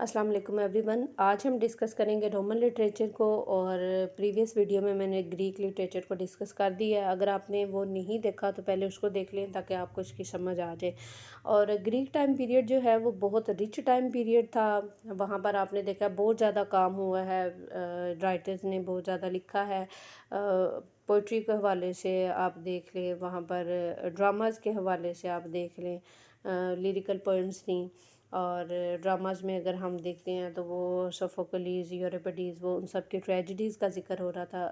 अस्सलाम वालेकुम एवरीवन। आज हम डिस्कस करेंगे रोमन लिटरेचर को, और प्रीवियस वीडियो में मैंने ग्रीक लिटरेचर को डिस्कस कर दिया है। अगर आपने वो नहीं देखा तो पहले उसको देख लें ताकि आपको इसकी समझ आ जाए। और ग्रीक टाइम पीरियड जो है वो बहुत रिच टाइम पीरियड था। वहाँ पर आपने देखा बहुत ज़्यादा काम हुआ है, राइटर्स ने बहुत ज़्यादा लिखा है। पोइट्री के हवाले से आप देख लें, वहाँ पर ड्रामाज़ के हवाले से आप देख लें, लिरिकल पोइम्स थी। और ड्रामाज़ में अगर हम देखते हैं तो वो सोफोक्लिस, यूरिपिडीज़, वो उन सब की ट्रेजेडीज़ का जिक्र हो रहा था।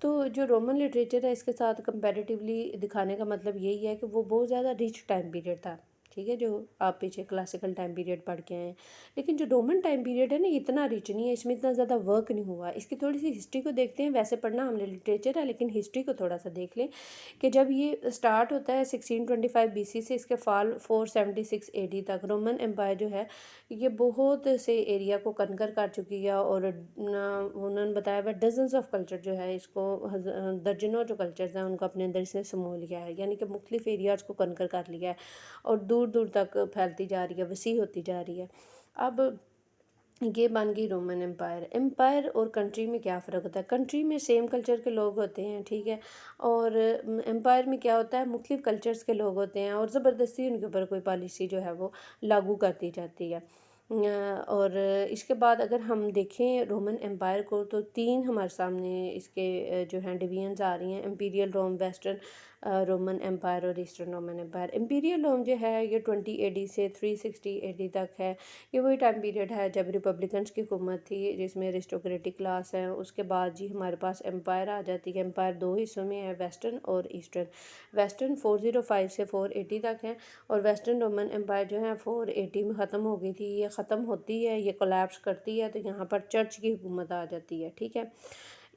तो जो रोमन लिटरेचर है इसके साथ कंपैरेटिवली दिखाने का मतलब यही है कि वो बहुत ज़्यादा रिच टाइम पीरियड था। ठीक है, जो आप पीछे क्लासिकल टाइम पीरियड पढ़ के आए हैं। लेकिन जो रोमन टाइम पीरियड है ना, ये इतना रिच नहीं है, इसमें इतना ज़्यादा वर्क नहीं हुआ। इसकी थोड़ी सी हिस्ट्री को देखते हैं। वैसे पढ़ना हमने लिटरेचर है, लेकिन हिस्ट्री को थोड़ा सा देख लें कि जब ये स्टार्ट होता है 1625 BC से, इसके फॉल 476 AD तक। रोमन एम्पायर जो है ये बहुत से एरिया को कन्कर कर चुकी है, और उन्होंने बताया हुआ डजन्स ऑफ कल्चर जो है इसको, दर्जनों जो कल्चर्स हैं उनको अपने अंदर इसने समो लिया है, यानी कि मुख्तलिफ एरियाज़ को कन्कर कर लिया है और दूर दूर तक फैलती जा रही है, वसी होती जा रही है। अब ये बन गई रोमन एम्पायर। एम्पायर और कंट्री में क्या फ़र्क होता है? कंट्री में सेम कल्चर के लोग होते हैं, ठीक है, और एम्पायर में क्या होता है, मुख्तलिफ कल्चर्स के लोग होते हैं और ज़बरदस्ती उनके ऊपर कोई पॉलिसी जो है वो लागू कर दी जाती है। और इसके बाद अगर हम देखें रोमन एम्पायर को तो तीन हमारे सामने इसके जो हैं डिवीजन्स आ रही हैं: इम्पीरियल रोम, वेस्टर्न रोमन एम्पायर और ईस्टर्न रोमन एम्पायर। इम्पीरियल रोम जो है ये 20 AD से 360 AD तक है। ये वही टाइम पीरियड है जब रिपब्लिकन्स की हुकूमत थी, जिसमें अरिस्टोक्रेटिक क्लास है। उसके बाद जी हमारे पास एम्पायर आ जाती है। एम्पायर दो हिस्सों में है, वेस्टर्न और ईस्टर्न। वेस्टर्न 405 से 480 तक है, और वेस्टर्न रोमन एम्पायर जो है 480 में ख़त्म हो गई थी। ये ख़त्म होती है, ये कोलैप्स करती है, तो यहाँ पर चर्च की हुकूमत आ जाती है, ठीक है।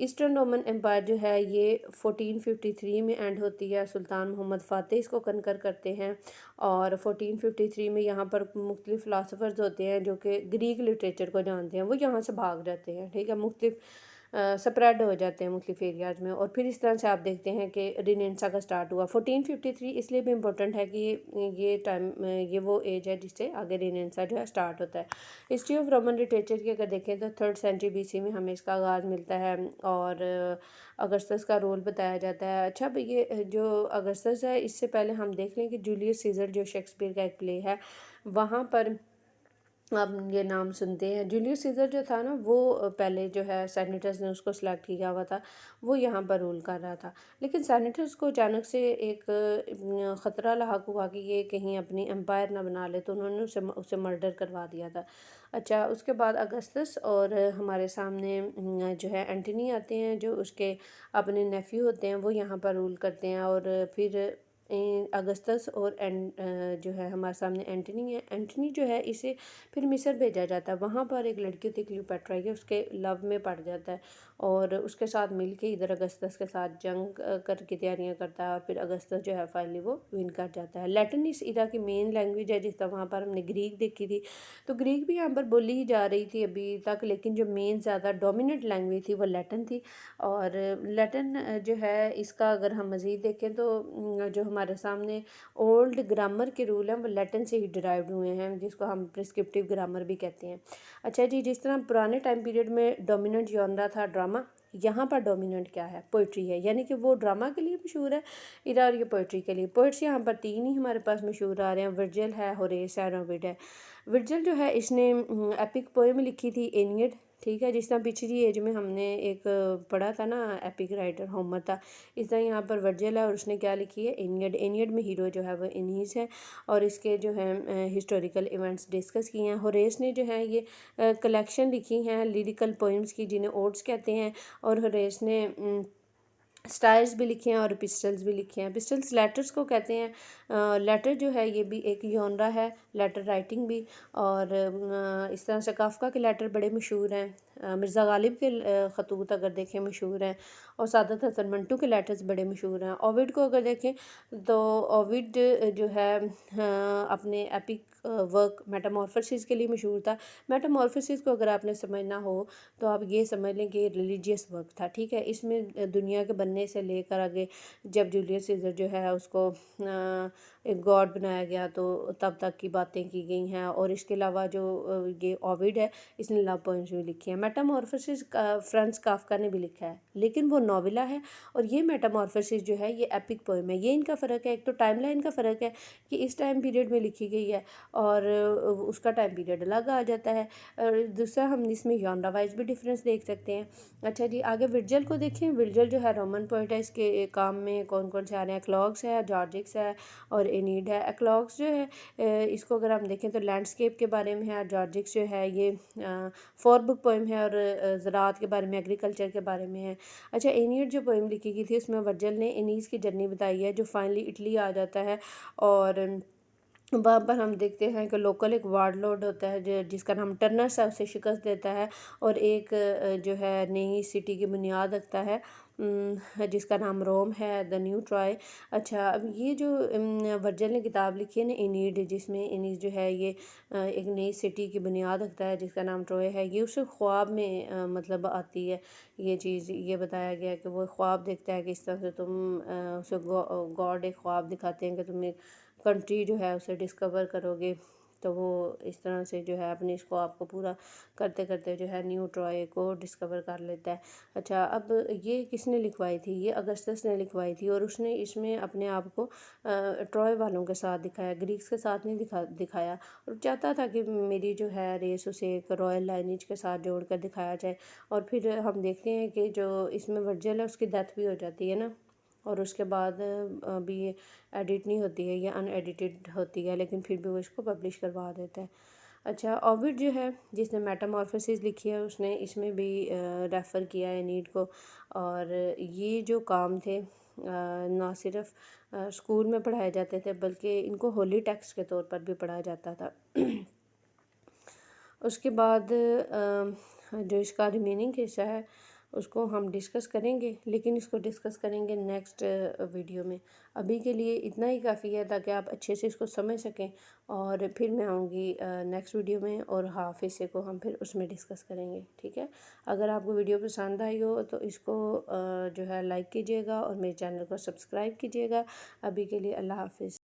ईस्टर्न रोमन एम्पायर जो है ये 1453 में एंड होती है। सुल्तान मोहम्मद फ़ातेह इसको कनकर करते हैं, और 1453 में यहाँ पर मुख्तलिफ फ़िलासफ़र्स होते हैं जो कि ग्रीक लिटरेचर को जानते हैं, वो यहाँ से भाग जाते हैं, ठीक है, मुख्तलिफ स्प्रेड हो जाते हैं मुख्तलिफ एरियाज़ में। और फिर इस तरह से आप देखते हैं कि रिनेंसा का स्टार्ट हुआ। 1453 इसलिए भी इम्पोर्टेंट है कि ये टाइम, ये वो एज है जिससे आगे रिनेंसा जो है स्टार्ट होता है। हिस्ट्री ऑफ रोमन लिटरेचर की अगर देखें तो 3rd सेंचुरी BC में हमें इसका आगाज़ मिलता है, और अगस्टस का रोल बताया जाता है। अच्छा भाई, ये जो अगस्टस है इससे पहले हम देख लें कि जूलियस सीज़र जो शेक्सपियर का एक प्ले है, वहाँ पर आप ये नाम सुनते हैं। जूलियस सीज़र जो था ना, वो पहले जो है सेनेटर्स ने उसको सिलेक्ट किया हुआ था, वो यहाँ पर रूल कर रहा था। लेकिन सेनेटर्स को अचानक से एक ख़तरा लाहक हुआ कि ये कहीं अपनी एम्पायर ना बना ले, तो उन्होंने उसे मर्डर करवा दिया था। अच्छा, उसके बाद अगस्तस और हमारे सामने जो है एंटनी आते हैं, जो उसके अपने नेफ्यू होते हैं, वो यहाँ पर रूल करते हैं। और फिर अगस्तस और जो है हमारे सामने एंटनी है। एंटनी जो है इसे फिर मिस्र भेजा जाता है। वहाँ पर एक लड़की होती है क्लियोपेट्रा, ये उसके लव में पड़ जाता है, और उसके साथ मिलके इधर अगस्तस के साथ जंग कर की तैयारियाँ करता है, और फिर अगस्तस जो है फाइनली वो विन कर जाता है। लैटिन इस इरा की मेन लैंग्वेज है। जिस तरह वहाँ पर हमने ग्रीक देखी थी, तो ग्रीक भी यहाँ पर बोली ही जा रही थी अभी तक, लेकिन जो मेन ज़्यादा डोमिनेंट लैंग्वेज थी वो लैटिन थी। और लैटिन जो है इसका अगर हम मज़ीद देखें तो जो हमारे सामने ओल्ड ग्रामर के रूल हैं वो लैटिन से ही डिराइव्ड हुए हैं, जिसको हम प्रिस्क्रिप्टिव ग्रामर भी कहते हैं। अच्छा जी, जिस तरह पुराने टाइम पीरियड में डोमिनेंट जॉनरा था ड्रामा, यहाँ पर डोमिनेंट क्या है? पोइट्री है, यानी कि वो ड्रामा के लिए मशहूर है इधर, और ये पोइट्री के लिए। पोइट्स यहाँ पर तीन ही हमारे पास मशहूर आ रहे हैं: वर्जिल है, होरेस है, और ओविड है। वर्जिल जो है इसने एपिक पोएम लिखी थी, एनियड, ठीक है। जिस तरह पिछली एज में हमने एक पढ़ा था ना, एपिक राइटर होमर था, इस तरह यहाँ पर वर्जिल है और उसने क्या लिखी है? एनियड। एनियड में हीरो जो है वो एनीस है, और इसके जो है हिस्टोरिकल इवेंट्स डिस्कस किए हैं। होरेस ने जो है ये कलेक्शन लिखी हैं लिरिकल पोइम्स की, जिन्हें ओड्स कहते हैं। और होरेस ने स्टाइल्स भी लिखे हैं और पिस्टल्स भी लिखे हैं। पिस्टल्स लेटर्स को कहते हैं। लेटर जो है ये भी एक जॉनरा है, लेटर राइटिंग भी। और इस तरह से काफ़का के लेटर बड़े मशहूर हैं। मिर्ज़ा गालिब के ख़तूत अगर देखें मशहूर हैं, और सादत हसन मंटू के लेटर्स बड़े मशहूर हैं। ओविड को अगर देखें तो ओविड जो है अपने एपिक वर्क मेटामॉर्फोसिस के लिए मशहूर था। मेटामॉर्फोसिस को अगर आपने समझना हो तो आप ये समझ लें कि रिलीजियस वर्क था, ठीक है। इसमें दुनिया के बनने से लेकर आगे जब जूलियस सीज़र जो है उसको ایک گاڈ بنایا گیا تو تب تک کی باتیں کی گئی ہیں۔ اور اس کے علاوہ جو یہ اووڈ ہے اس نے لو پوئمز بھی لکھی ہیں۔ میٹامورفوسس فرانز کافکا نے بھی لکھا ہے، لیکن وہ ناولہ ہے، اور یہ میٹامورفوسس جو ہے یہ ایپک پوئم ہے۔ یہ ان کا فرق ہے، ایک تو ٹائم لائن کا فرق ہے کہ اس ٹائم پیریڈ میں لکھی گئی ہے اور اس کا ٹائم پیریڈ الگ آ جاتا ہے، اور دوسرا ہم اس میں ژانرا وائز بھی ڈفرینس دیکھ سکتے ہیں۔ اچھا جی، آگے ورجل کو دیکھیں۔ ورجل جو ہے رومن پوئٹ ہے، اس کے کام میں کون کون سے آ رہے ہیں؟ ایکلاگس ہے، جارجکس ہے اور اینیڈ ہے۔ ایکلاگس جو ہے اس کو اگر ہم دیکھیں تو لینڈسکیپ کے بارے میں ہے، اور جارجکس جو ہے یہ 4 بک پوئم ہے اور زراعت کے بارے میں، ایگریکلچر کے بارے میں ہے۔ اچھا، اینیڈ جو پوئم لکھی گئی تھی اس میں ورجل نے انیس کی جرنی بتائی ہے جو فائنلی اٹلی آ جاتا ہے، اور وہاں پر ہم دیکھتے ہیں کہ لوکل ایک وارڈ لورڈ ہوتا ہے جس کا نام ٹرنس ہے، اسے شکست دیتا ہے اور ایک جو ہے نئی سٹی کی بنیاد رکھتا ہے جس کا نام روم ہے، دا نیو ٹرائے۔ اچھا، اب یہ جو ورجل نے کتاب لکھی ہے نا اینیڈ، جس میں انیس جو ہے یہ ایک نئی سٹی کی بنیاد رکھتا ہے جس کا نام ٹروئے ہے، یہ اسے خواب میں مطلب آتی ہے یہ چیز، یہ بتایا گیا ہے کہ وہ خواب دیکھتا ہے کہ اس طرح سے تم اسے گاڈ ایک خواب دکھاتے ہیں کہ تم ایک کنٹری جو ہے اسے ڈسکور کرو گے، تو وہ اس طرح سے جو ہے اپنے اس خواب کو پورا کرتے کرتے جو ہے نیو ٹرائے کو ڈسکور کر لیتا ہے۔ اچھا، اب یہ کس نے لکھوائی تھی؟ یہ اگسطس نے لکھوائی تھی، اور اس نے اس میں اپنے آپ کو ٹرائے والوں کے ساتھ دکھایا، گریکس کے ساتھ نہیں دکھایا، اور چاہتا تھا کہ میری جو ہے ریس اسے ایک رائل لائنیج کے ساتھ جوڑ کر دکھایا جائے۔ اور پھر ہم دیکھتے ہیں کہ جو اس میں ورجل ہے اس کی ڈیتھ بھی ہو جاتی ہے نا، اور اس کے بعد بھی یہ ایڈٹ نہیں ہوتی ہے، یہ ان ایڈیٹڈ ہوتی ہے، لیکن پھر بھی وہ اس کو پبلش کروا دیتا ہے۔ اچھا، اووڈ جو ہے جس نے میٹامورفوسس لکھی ہے اس نے اس میں بھی ریفر کیا ہے نیڈ کو، اور یہ جو کام تھے نہ صرف اسکول میں پڑھائے جاتے تھے بلکہ ان کو ہولی ٹیکسٹ کے طور پر بھی پڑھا جاتا تھا۔ اس کے بعد جو اس کا ریمیننگ حصہ ہے اس کو ہم ڈسکس کریں گے، لیکن اس کو ڈسکس کریں گے نیکسٹ ویڈیو میں۔ ابھی کے لیے اتنا ہی کافی ہے تاکہ آپ اچھے سے اس کو سمجھ سکیں، اور پھر میں آؤں گی نیکسٹ ویڈیو میں، اور ہاف حصے کو ہم پھر اس میں ڈسکس کریں گے، ٹھیک ہے؟ اگر آپ کو ویڈیو پسند آئی ہو تو اس کو جو ہے لائک کیجیے گا اور میرے چینل کو سبسکرائب کیجیے گا۔ ابھی کے لیے اللہ حافظ۔